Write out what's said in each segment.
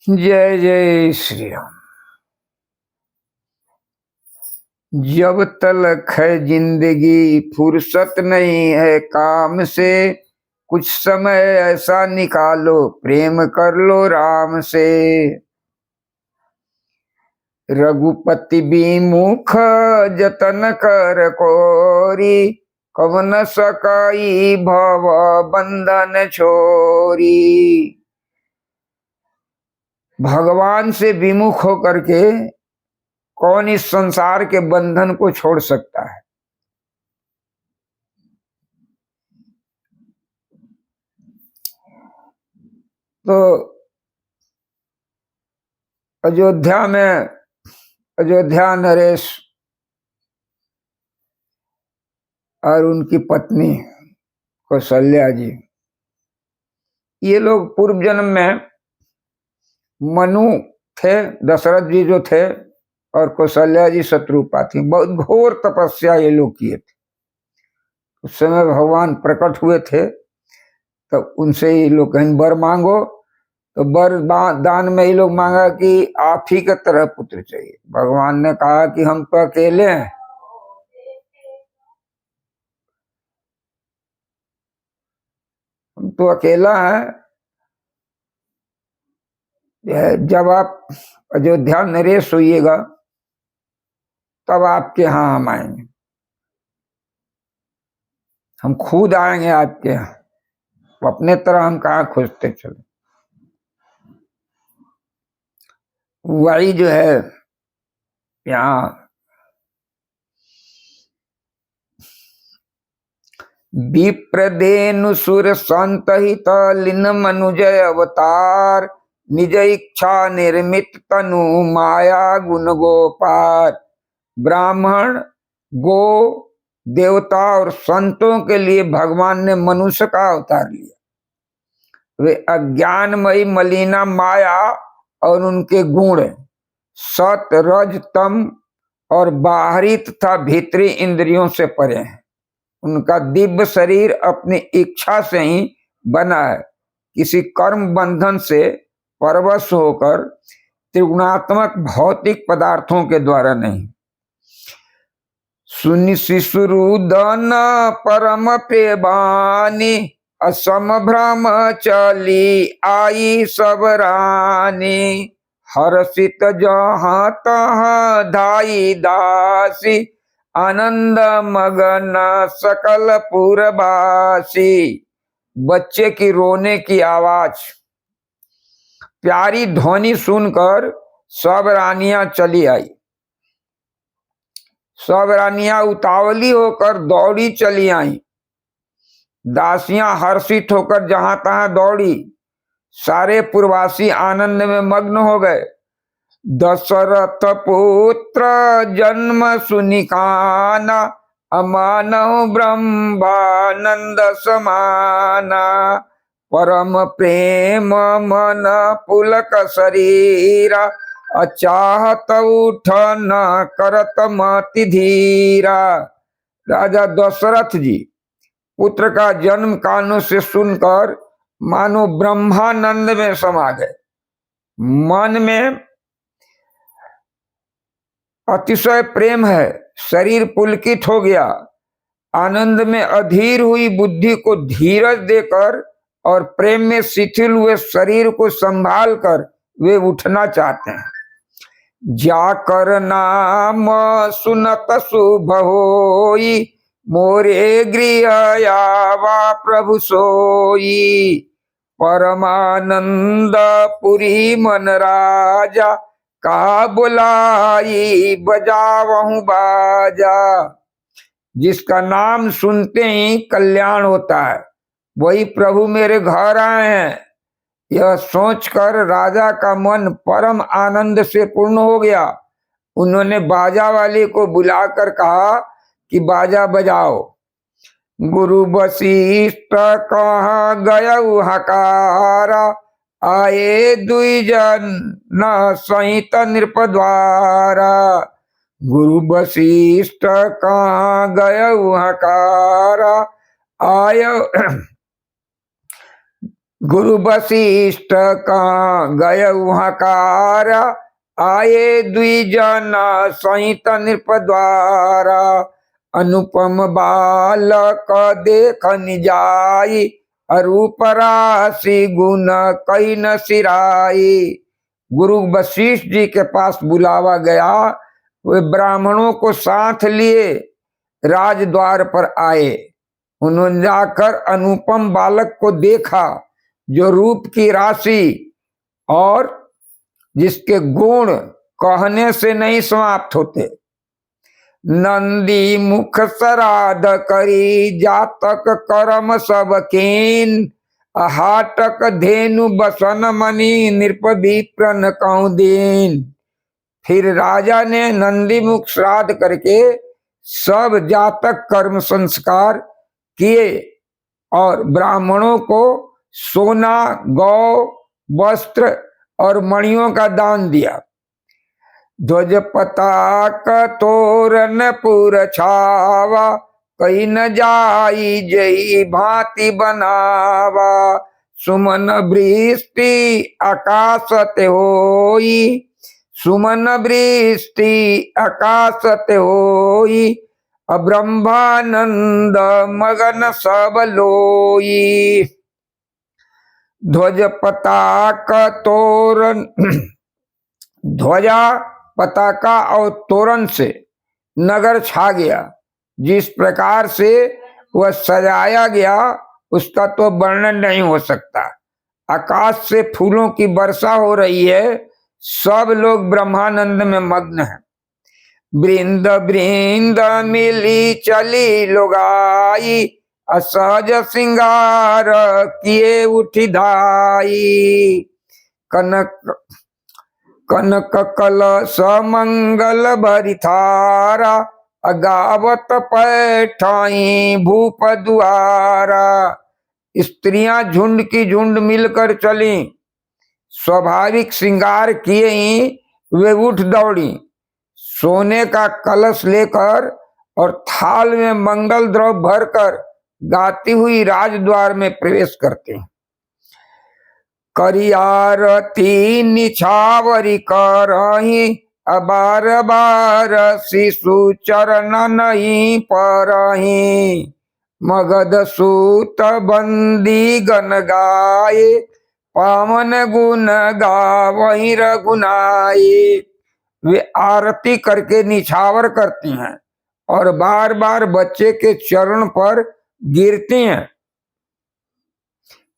जय जय श्री राम। जब तलक है जिंदगी फुर्सत नहीं है काम से, कुछ समय ऐसा निकालो प्रेम कर लो राम से। रघुपति विमुख जतन कर कोरी, कवन सकाई भव बंधन छोरी। भगवान से विमुख होकर के कौन इस संसार के बंधन को छोड़ सकता है। तो अयोध्या में अयोध्या नरेश और उनकी पत्नी कौशल्या जी, ये लोग पूर्व जन्म में मनु थे, दशरथ जी जो थे, और कौशल्या जी शत्रुपा थी। बहुत घोर तपस्या ये लोग किए थे। उस समय भगवान प्रकट हुए थे, तो उनसे ये लोग कहीं वर मांगो, तो वर दान में ये लोग मांगा कि आप ही की तरह पुत्र चाहिए। भगवान ने कहा कि हम तो अकेले हैं, हम तो अकेला है। जब आप अयोध्या नरेश होइएगा तब आपके यहाँ हम आएंगे, हम खुद आएंगे आपके यहाँ। अपने तरह हम कहाँ खोजते चले। वही जो है यहाँ विप्रदेनु सुर संत हित लिन मनुजय अवतार, निज इच्छा निर्मित तनु माया गुण गोपार। ब्राह्मण, गो, देवता और संतों के लिए भगवान ने मनुष्य का अवतार लिया। वे अज्ञानमयी मलिना माया और उनके गुण सत रज तम और बाहरी तथा भीतरी इंद्रियों से परे हैं। उनका दिव्य शरीर अपनी इच्छा से ही बना है, किसी कर्म बंधन से परवश होकर त्रिगुणात्मक भौतिक पदार्थों के द्वारा नहीं। सुनि शिशुरुदन परम प्रेबानी, असम भ्रम चली आई सब रानी। हर्षित जहाँ तहाँ धाई दासी, आनंद मगन सकल पुरवासी। बच्चे की रोने की आवाज, प्यारी ध्वनि सुनकर सब रानियां चली आई। सब रानियां उतावली होकर दौड़ी चली आई। दासियां हर्षित होकर जहां तहां दौड़ी। सारे पुरवासी आनंद में मग्न हो गए। दशरथ पुत्र जन्म सुनिकाना, अमानव ब्रह्मानंद समाना। परम प्रेम मन पुलक शरीरा, अचाहत उठ न करत मति धीरा। राजा दशरथ जी पुत्र का जन्म कानों से सुनकर मानो ब्रह्मानंद में समा गए। मन में अतिशय प्रेम है, शरीर पुलकित हो गया। आनंद में अधीर हुई बुद्धि को धीरज देकर और प्रेम में शिथिल हुए शरीर को संभाल कर वे उठना चाहते हैं। जाकर नाम सुनत शुभ होई, मोरे गृह आवा प्रभु सोई। परमानंद पुरी मन राजा, का बुलाई बजावहूं बाजा। जिसका नाम सुनते ही कल्याण होता है, वही प्रभु मेरे घर आए हैं। यह सोचकर राजा का मन परम आनंद से पूर्ण हो गया। उन्होंने बाजा वाले को बुलाकर कहा कि बाजा बजाओ। गुरु वशिष्ठ कहाँ गयउ हकारा, आए द्विजन न सहित नृप द्वारा। गुरु वशिष्ठ कहाँ गयउ हकारा, आय गुरु वशिष्ठ का गय उहाकार, आए द्विजन सहित नृप द्वारा, अनुपम बालक देख निजाई, अरूप राशि गुण कई न सिराई। गुरु वशिष्ठ जी के पास बुलावा गया, वे ब्राह्मणों को साथ लिए राजद्वार पर आए। उन्होंने जाकर अनुपम बालक को देखा, जो रूप की राशि और जिसके गुण कहने से नहीं समाप्त होते। नंदी मुख सराध करी, जातक करम सब कीन, हाटक धेनु बसन मणि, नृप विप्रन कहूं दीन। फिर राजा ने नंदी मुख श्राद्ध करके सब जातक कर्म संस्कार किए और ब्राह्मणों को सोना, गौ, वस्त्र और मणियों का दान दिया। ध्वज पताक तोरण पुर छावा, कहीं न जाई जई भांति बनावा। सुमन वृष्टि आकाशत होई, सुमन वृष्टि आकाशत होई, ब्रह्मानंद मगन सब लोई। ध्वज पताक तोरण, ध्वजा, पताका और तोरण से नगर छा गया। जिस प्रकार से वह सजाया गया उसका तो वर्णन नहीं हो सकता। आकाश से फूलों की वर्षा हो रही है, सब लोग ब्रह्मानंद में मग्न हैं। वृंद वृंद मिली चली लोगाई, असहज सिंगार किए उठी धाई। कनक कनक कलश मंगल भरिथारा, अगावत पैठाई भूप दुआरा। स्त्रियां झुंड की झुंड मिलकर चली, स्वाभाविक श्रृंगार किए ही वे उठ दौड़ी। सोने का कलश लेकर और थाल में मंगल द्रव्य भरकर गाती हुई राजद्वार में प्रवेश करते हैं। करियारती निछावरी करही, अबार बार शिशु चरण नहीं परही। मगध सूत बंदी गन गाये, पावन गुण गावहीं रघुनाये। वे आरती करके निछावर करती हैं और बार बार बच्चे के चरण पर गिरती हैं।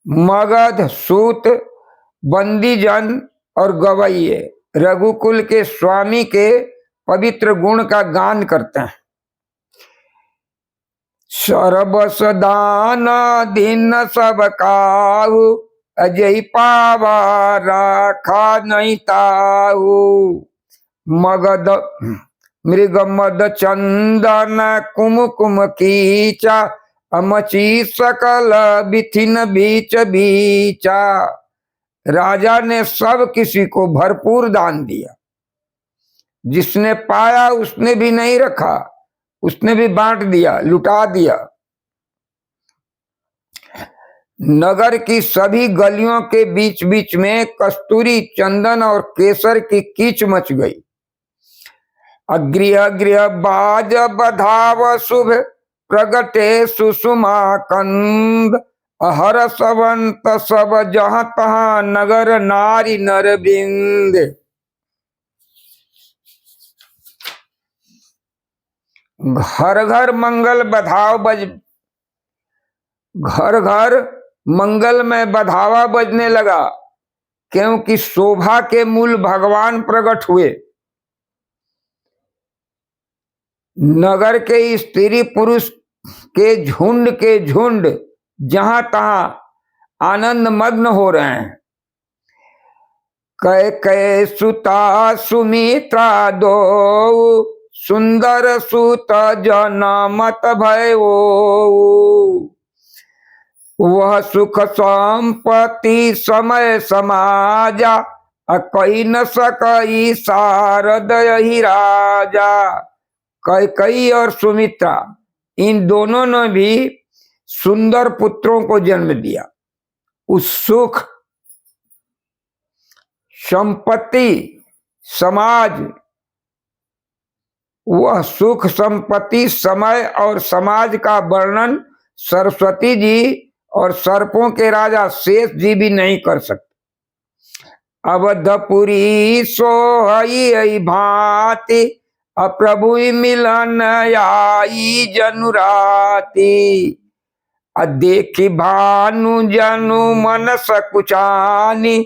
मगध सूत बंदीजन और गवैये रघुकुल के स्वामी के पवित्र गुण का गान करते हैं। सर्वस दान दिन सब काहू, अजय पावा राखा नहीं ताहू। मगध मृग मद चंदन कुमकुम कीचा, अमची सकल बिथिन बीच बीचा। राजा ने सब किसी को भरपूर दान दिया। जिसने पाया उसने भी नहीं रखा, उसने भी बांट दिया, लुटा दिया। नगर की सभी गलियों के बीच बीच में कस्तूरी, चंदन और केसर की कीच मच गई। अगृह गृह बाज बधाव शुभ, प्रगटे सुषुमा कंद। हरसवंत सब जहाँ तहाँ, नगर नारी नर बिंद। घर घर मंगल बधाव बज, घर घर मंगल में बधावा बजने लगा, क्योंकि शोभा के मूल भगवान प्रकट हुए। नगर के स्त्री पुरुष के झुंड जहां तहां आनंद मग्न हो रहे हैं। कै कै सुता सुमित्रा दो, सुंदर सुत जनमत भयो। वह सुख संपत्ति समय समाजा, कही न सकई शारद ही राजा। कैकेयी और सुमित्रा इन दोनों ने भी सुंदर पुत्रों को जन्म दिया। उस सुख, संपत्ति, समाज, वह सुख, संपत्ति, समय और समाज का वर्णन सरस्वती जी और सर्पों के राजा शेष जी भी नहीं कर सकते। अवधपुरी सोहई भांति अप्रभु मिलन आई जनुराती। देखी भानु जनु मन सकुचानी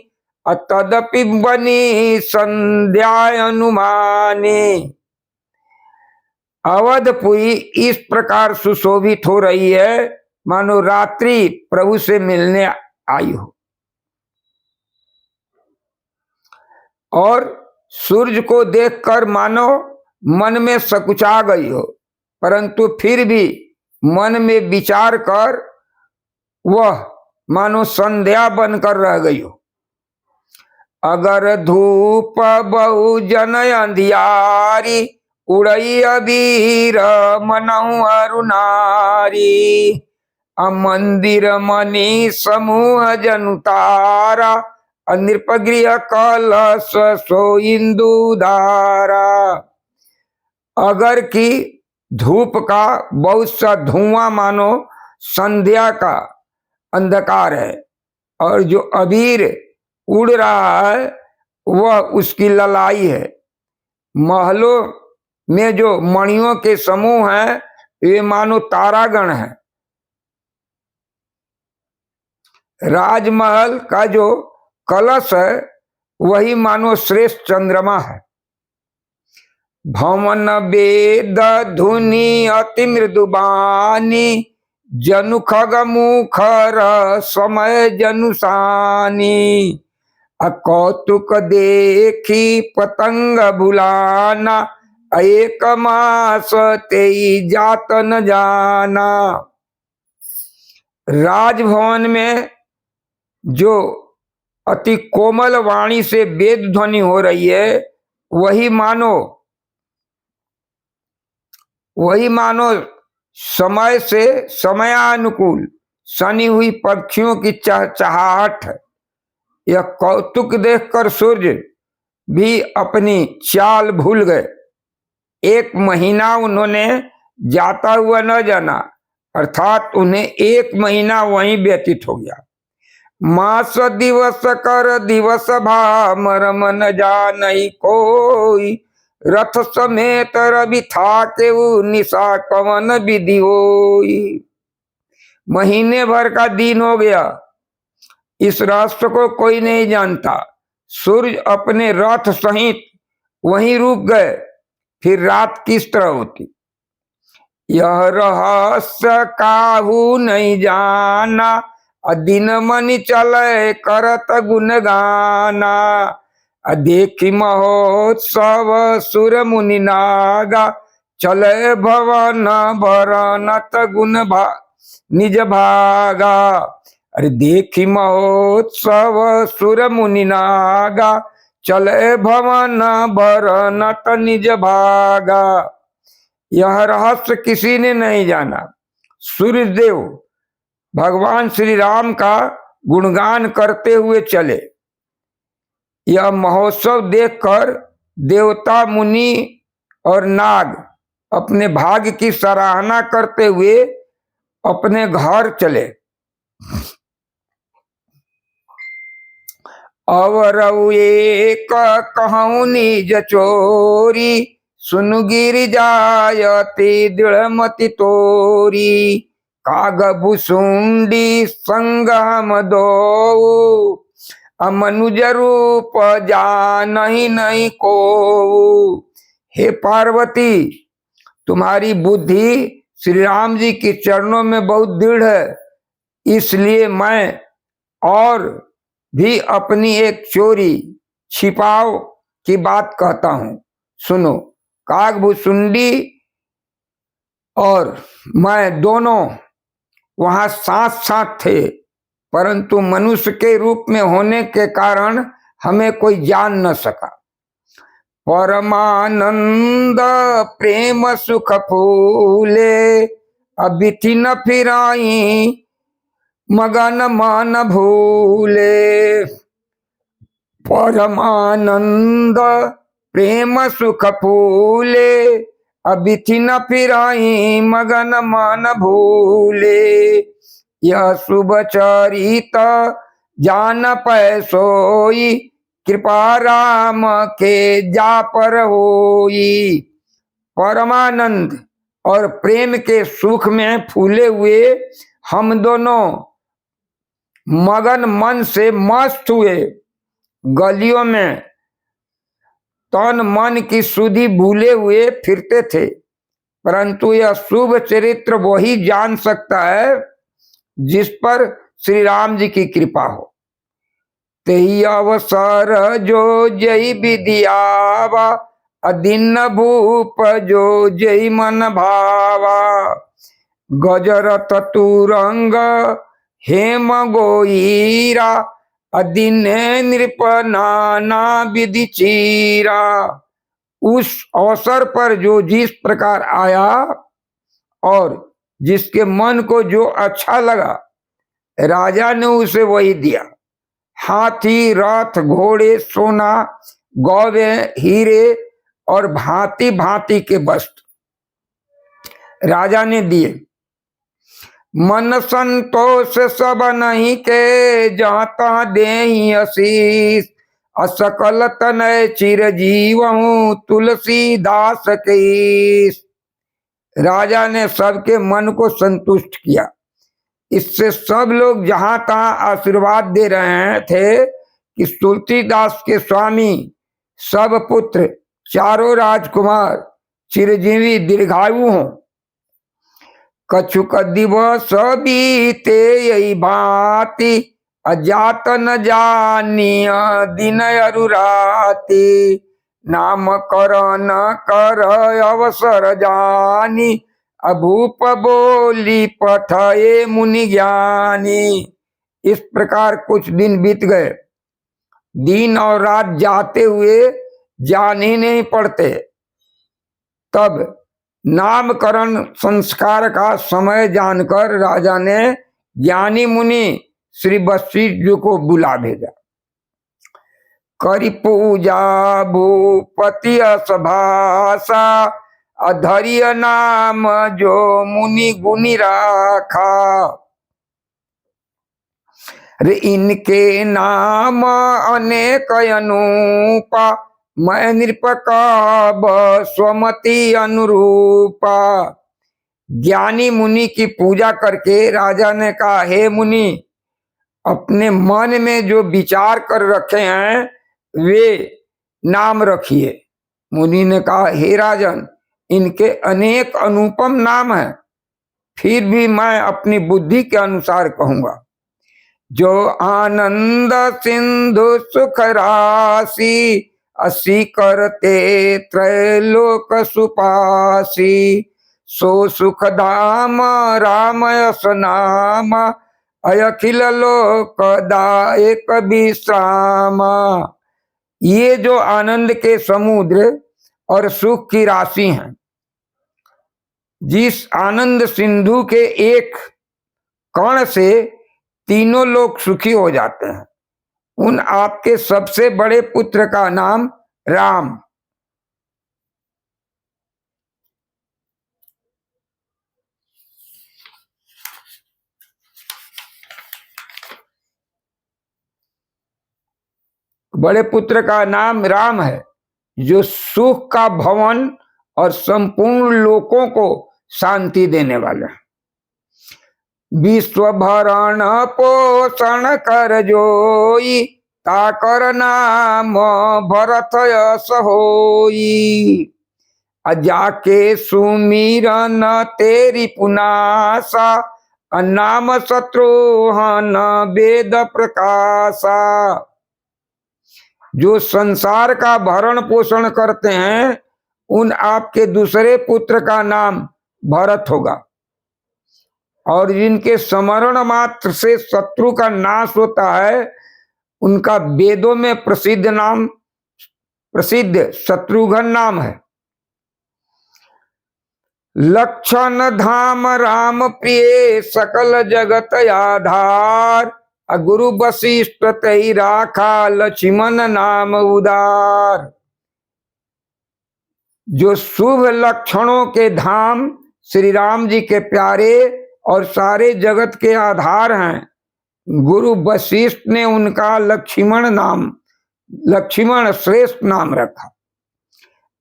तदपि बनी संध्या अनुमानी। अवधपुरी इस प्रकार सुशोभित हो रही है मानो रात्रि प्रभु से मिलने आई हो, और सूर्य को देखकर मानो मन में सकुचा गई हो, परंतु फिर भी मन में विचार कर वह मानो संध्या बनकर रह गई हो। अगर धूप बहु जन अंधियारी उड़ई अबीर मनहु अरुणारी। मंदिर मणि समूह जनुतारा नृपगृह कलश सो इंदु धारा। अगर की धूप का बहुत सा धुआं मानो संध्या का अंधकार है, और जो अबीर उड़ रहा है वह उसकी ललाई है। महलों में जो मणियों के समूह हैं ये मानो तारागण है। राजमहल का जो कलश है वही मानो श्रेष्ठ चंद्रमा है। भवन वेद धुनि अति मृदुबानी जनु खग मुखर समय जनुसानी। कौतुक देखी पतंग बुलाना एक मास तेई जात न जाना। राजभवन में जो अति कोमल वाणी से वेद ध्वनि हो रही है वही मानो समय से समयानुकूल सनी हुई पक्षियों की चहचहाहट है। यह कौतुक देखकर सूर्य भी अपनी चाल भूल गए। एक महीना उन्होंने जाता हुआ न जाना, अर्थात उन्हें एक महीना वहीं व्यतीत हो गया। मास दिवस कर दिवस भामर मन जानहि कोई। रथ समेत रवि था के निशा कवन विधि होई। महीने भर का दिन हो गया, इस राष्ट्र को कोई नहीं जानता। सूर्य अपने रथ सहित वहीं रुक गए, फिर रात किस तरह होती यह रहस्य काहू नहीं जाना। दिन मनि चले करत गुण गाना। देखी महोत्सव सुर मुनि नागा चले भवन भरनत गुण निज भागा। अरे देखी महोत्सव सुर मुनि नागा चले भवन भरनत निज भागा। यह रहस्य किसी ने नहीं जाना। सूर्यदेव भगवान श्री राम का गुणगान करते हुए चले। यह महोत्सव देखकर देवता, मुनि और नाग अपने भाग्य की सराहना करते हुए अपने घर चले। अवर एक कहूँ निज चोरी सुनु गिर जायती दृढ़मति तोरी। काग भुसुंडी संग हम दो मनुज रूप जानहि नहीं को। हे पार्वती, तुम्हारी बुद्धि श्री राम जी के चरणों में बहुत दृढ़ है, इसलिए मैं और भी अपनी एक चोरी छिपाओ की बात कहता हूं। सुनो, कागभुसुंडी और मैं दोनों वहां साथ साथ थे, परंतु मनुष्य के रूप में होने के कारण हमें कोई जान न सका। परमानंद प्रेम सुख फूले अबिथि न फिराई मगन मन भूले, परमानंद प्रेम सुख फूले, अबिथि न फिराई मगन मन भूले। यह शुभ चरित जान पै सोई, कृपा राम के जा पर होई। परमानंद और प्रेम के सुख में फूले हुए हम दोनों मगन मन से मस्त हुए, गलियों में तन मन की सुधि भूले हुए फिरते थे। परंतु यह शुभ चरित्र वही जान सकता है जिस पर श्री राम जी की कृपा हो। तेही अवसर जो जय विदियावा, अदीन भूप जो जय मन भावा। गजरत तुरंग हेम गोईरा, अदीन नृप नाना विधि चीरा। उस अवसर पर जो जिस प्रकार आया और जिसके मन को जो अच्छा लगा, राजा ने उसे वही दिया। हाथी, रथ, घोड़े, सोना, गौवे, हीरे और भांति भांति के वस्त्र राजा ने दिए। मन संतोष सब नहीं के, जाता देहि आशीष। असकल तनय चिरजीवहु, तुलसीदास के। राजा ने सबके मन को संतुष्ट किया। इससे सब लोग जहां तहां आशीर्वाद दे रहे थे कि तुलसीदास के स्वामी सब पुत्र चारों राजकुमार चिरजीवी दीर्घायु हों। कछुक दिवस बीते यही भांति, अजात न जानिय दिन अरुराति। नाम करण कर अवसर जानी, अभूप बोली पठये मुनि ज्ञानी। इस प्रकार कुछ दिन बीत गए। दिन और रात जाते हुए जान ही नहीं पड़ते। तब नामकरण संस्कार का समय जानकर राजा ने ज्ञानी मुनि श्री वशिष्ठ जी को बुला भेजा। करी पूजा भूपति असभाषा, अधर्य नाम जो मुनि गुनि राखा। रे इनके नाम अनेक अनूपा, मैं नृपकाब स्वमति अनुरूपा। ज्ञानी मुनि की पूजा करके राजा ने कहा, हे मुनि, अपने मन में जो विचार कर रखे हैं वे नाम रखिए। मुनि ने कहा, हे राजन, इनके अनेक अनुपम नाम हैं, फिर भी मैं अपनी बुद्धि के अनुसार कहूंगा। जो आनंद सिंधु सुख राशि, असी करते त्रैलोक सुपासी। सो सुख धाम राम यस नाम, अखिल लोक दायक विश्राम। ये जो आनंद के समुद्र और सुख की राशि हैं, जिस आनंद सिंधु के एक कण से तीनों लोग सुखी हो जाते हैं, उन आपके सबसे बड़े पुत्र का नाम राम। बड़े पुत्र का नाम राम है, जो सुख का भवन और संपूर्ण लोकों को शांति देने वाला है। विश्व भरण पोषण कर जोई, ताकर नाम भरत यस होई। जाके सुमिरन तेरी पुनासा, नाम शत्रुहन वेद प्रकाशा। जो संसार का भरण पोषण करते हैं, उन आपके दूसरे पुत्र का नाम भरत होगा। और जिनके स्मरण मात्र से शत्रु का नाश होता है, उनका वेदों में प्रसिद्ध शत्रुघ्न नाम है। लक्षण धाम राम प्रिय सकल जगत आधार, गुरु वशिष्ठ तई राखा लक्ष्मण नाम उदार। जो शुभ लक्षणों के धाम श्री राम जी के प्यारे और सारे जगत के आधार हैं, गुरु वशिष्ठ ने उनका लक्ष्मण श्रेष्ठ नाम रखा।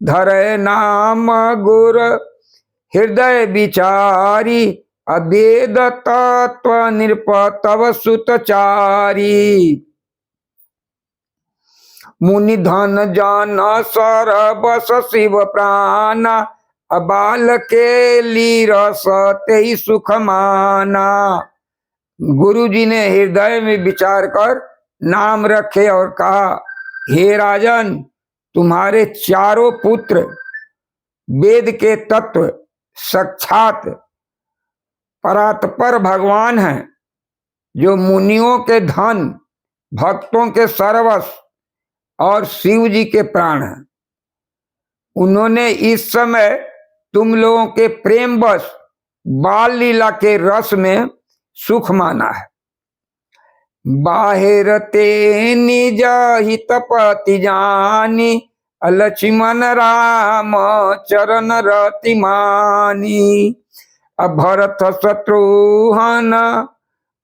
धरे नाम गुर हृदय विचारी, अवेद तत्व नृप तव सुतचारी। मुनि धन जान सर बस शिव प्राण, अबाल के ली रस तेई सुख माना। गुरु जी ने हृदय में विचार कर नाम रखे और कहा, हे राजन, तुम्हारे चारों पुत्र वेद के तत्व साक्षात परात्पर भगवान हैं, जो मुनियों के धन, भक्तों के सर्वस्व और शिव जी के प्राण हैं। उन्होंने इस समय तुम लोगों के प्रेमवश बाल लीला के रस में सुख माना है। बाहिर ते निज हित पति जानी, लक्ष्मण राम चरण रति मानी। भरत शत्रुघ्न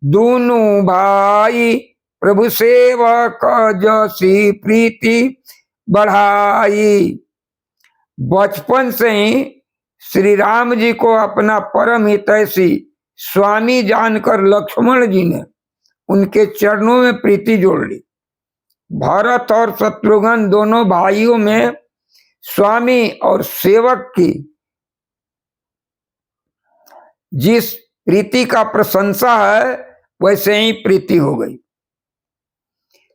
दूनु भाई, प्रभु सेवक जसी प्रीति बढ़ाई। बचपन से ही श्री राम जी को अपना परम हितैषी स्वामी जानकर लक्ष्मण जी ने उनके चरणों में प्रीति जोड़ ली। भरत और शत्रुघ्न दोनों भाइयों में स्वामी और सेवक की जिस प्रीति का प्रशंसा है, वैसे ही प्रीति हो गई।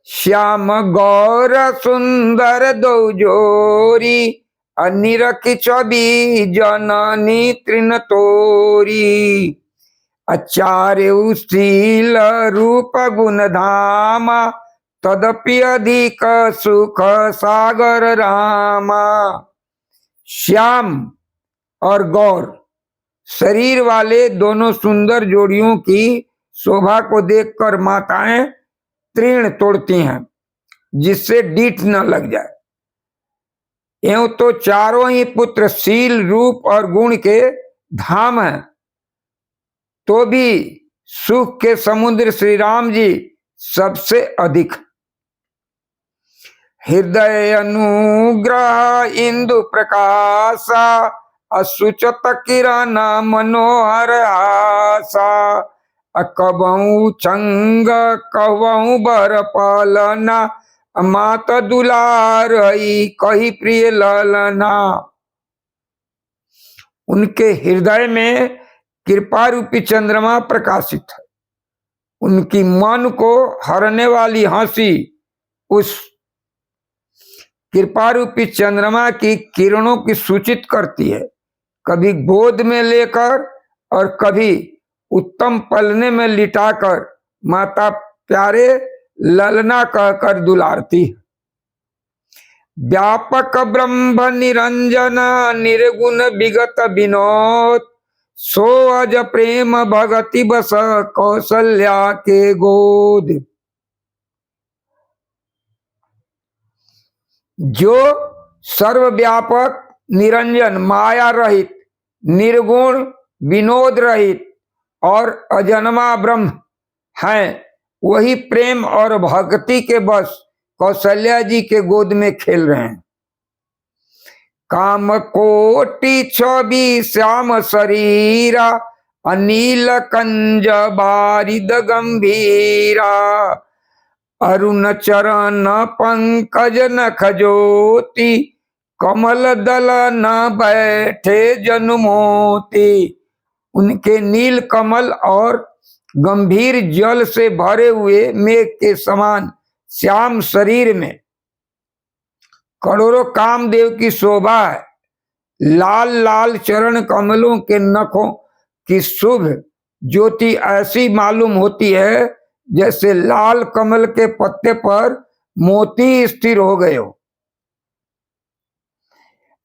श्याम गौर सुंदर दो जोरी, अनिरखि छवि जननी तृण तोरी। आचार्य शील रूप गुण धामा, तदपि अधिक सुख सागर रामा। श्याम और गौर शरीर वाले दोनों सुंदर जोड़ियों की शोभा को देखकर माताएं तृण तोड़ती हैं, जिससे डीठ न लग जाए। एवं तो चारों ही पुत्र शील रूप और गुण के धाम हैं, तो भी सुख के समुद्र श्री राम जी सबसे अधिक। हृदय अनुग्रह इंदु प्रकाशा, असुचत किरण मनोहर आशा। कबहू चंग कहू बर पालना, मात दुलार कही प्रिय ललना। उनके हृदय में कृपा रूपी चंद्रमा प्रकाशित है। उनकी मन को हरने वाली हंसी उस कृपा रूपी चंद्रमा की किरणों की सूचित करती है। कभी गोद में लेकर और कभी उत्तम पलने में लिटाकर माता प्यारे ललना कहकर दुलारती है। व्यापक ब्रह्म निरंजन निर्गुण विगत विनोद, सो अज प्रेम भगति बस कौशल्या के गोद। जो सर्वव्यापक निरंजन माया रहित निर्गुण विनोद रहित और अजन्मा ब्रह्म हैं, वही प्रेम और भक्ति के बस कौशल्या जी के गोद में खेल रहे हैं। काम कोटि छवि श्याम शरीरा, अनील कंज बारिद गंभीरा। अरुण चरण पंकज नख ज्योति, कमल दल न बैठे जन्मोती। उनके नील कमल और गंभीर जल से भरे हुए मेघ के समान श्याम शरीर में करोड़ों कामदेव की शोभा है। लाल लाल चरण कमलों के नखों की शुभ ज्योति ऐसी मालूम होती है जैसे लाल कमल के पत्ते पर मोती स्थिर हो गए हो।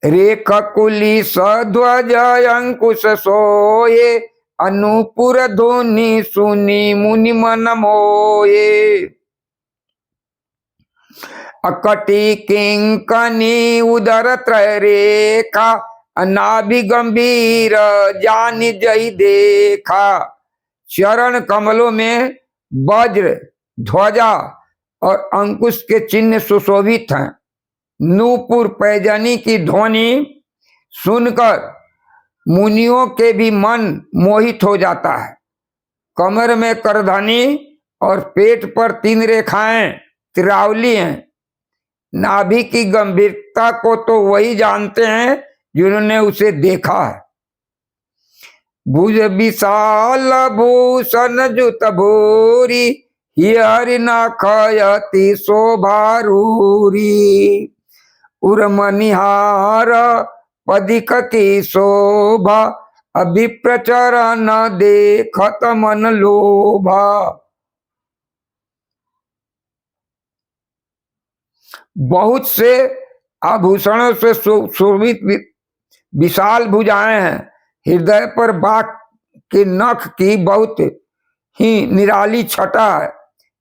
रेख कुली सध्वज अंकुश सोये, अनुपुर ध्वनि सुनी मुनि मन मोये। अकटी किंकनी उदर त्रय रेखा, नाभि गंभीर जान जई देखा। चरण कमलों में वज्र, ध्वजा और अंकुश के चिन्ह सुशोभित हैं। नूपुर पैजनी की ध्वनि सुनकर मुनियों के भी मन मोहित हो जाता है। कमर में करधनी और पेट पर 3 रेखाएं त्रिरावली हैं। नाभि की गंभीरता को तो वही जानते हैं जिन्होंने उसे देखा है। भुज विशाल भूषण जुत भूरी, हरि नखयति शोभारूरी। उर्मनिहार पदिक की शोभा, अभिप्रचरण देखत मन लोभा। बहुत से आभूषणों से शोभित विशाल भुजाएं हैं। हृदय पर बाघ के नख की बहुत ही निराली छटा है।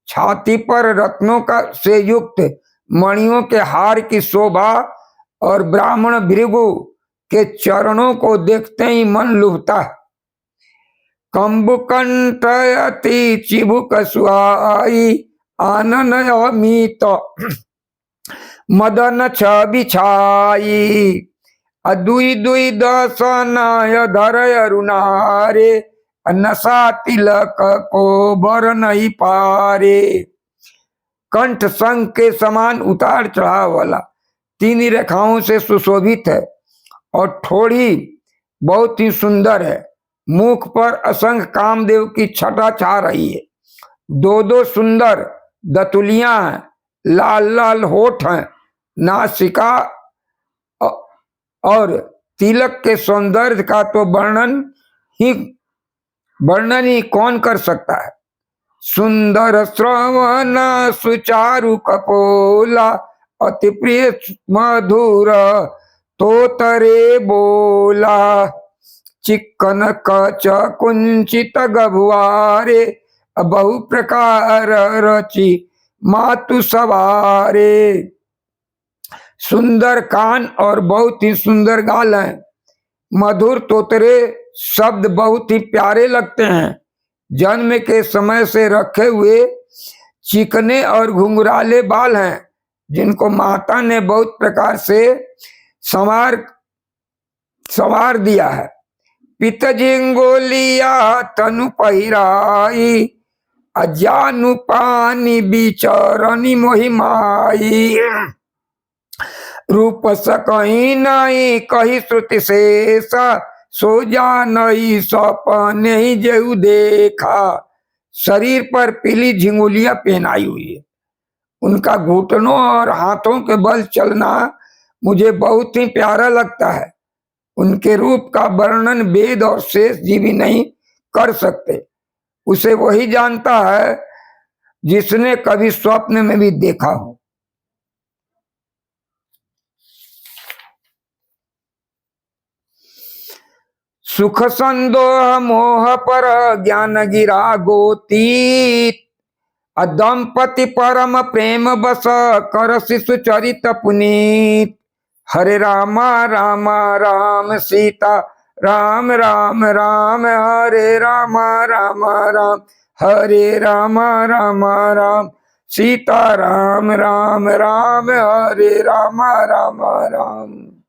छाती पर रत्नों का से युक्त मणियों के हार की शोभा और ब्राह्मण भृगु के चरणों को देखते ही मन लुभता है। कंबुकंठ अति चिबुक सुहाई, आनन अमित मदन छवि छाई। दुई दुई दसनय धरय अरुणारे, नशा तिलक को बर नहीं पारे। कंठ संग के समान उतार चढ़ाव वाला, 3 रेखाओं से सुशोभित है और ठोड़ी बहुत ही सुंदर है। मुख पर असंख्य कामदेव की छटा छा रही है। 2 सुंदर दतुलियां हैं, लाल लाल होठ हैं। नासिका और तिलक के सौंदर्य का तो वर्णन ही कौन कर सकता है। सुंदर श्रवण सुचारु कपोला, अति प्रिय मधुर तोतरे बोला। चिक्कन कच कुंचित गभुआरे, बहु प्रकार रची मातु सवारे। सुंदर कान और बहुत ही सुंदर गाल हैं। मधुर तोतरे शब्द बहुत ही प्यारे लगते हैं। जन्म के समय से रखे हुए चिकने और घुंघराले बाल हैं, जिनको माता ने बहुत प्रकार से संवार दिया है। पित जिंगोलिया तनु पहिराई, अजानु पानी बिचरनी मोहिमाई। रूप सकही नहीं कही श्रुति शेषा, सो जानई सपने ही जेऊ देखा। शरीर पर पीली झिंगुलियां पहनाई हुई है। उनका घुटनों और हाथों के बल चलना मुझे बहुत ही प्यारा लगता है। उनके रूप का वर्णन वेद और शेष जी भी नहीं कर सकते। उसे वही जानता है जिसने कभी स्वप्न में भी देखा हो। सुख संदोह मोह पर ज्ञान गिरा गोतीत, दंपति परम प्रेम बस कर शिशु चरित पुनीत। हरे राम राम राम सीता राम राम राम, हरे राम राम राम हरे राम राम राम, सीता राम राम राम हरे राम राम राम।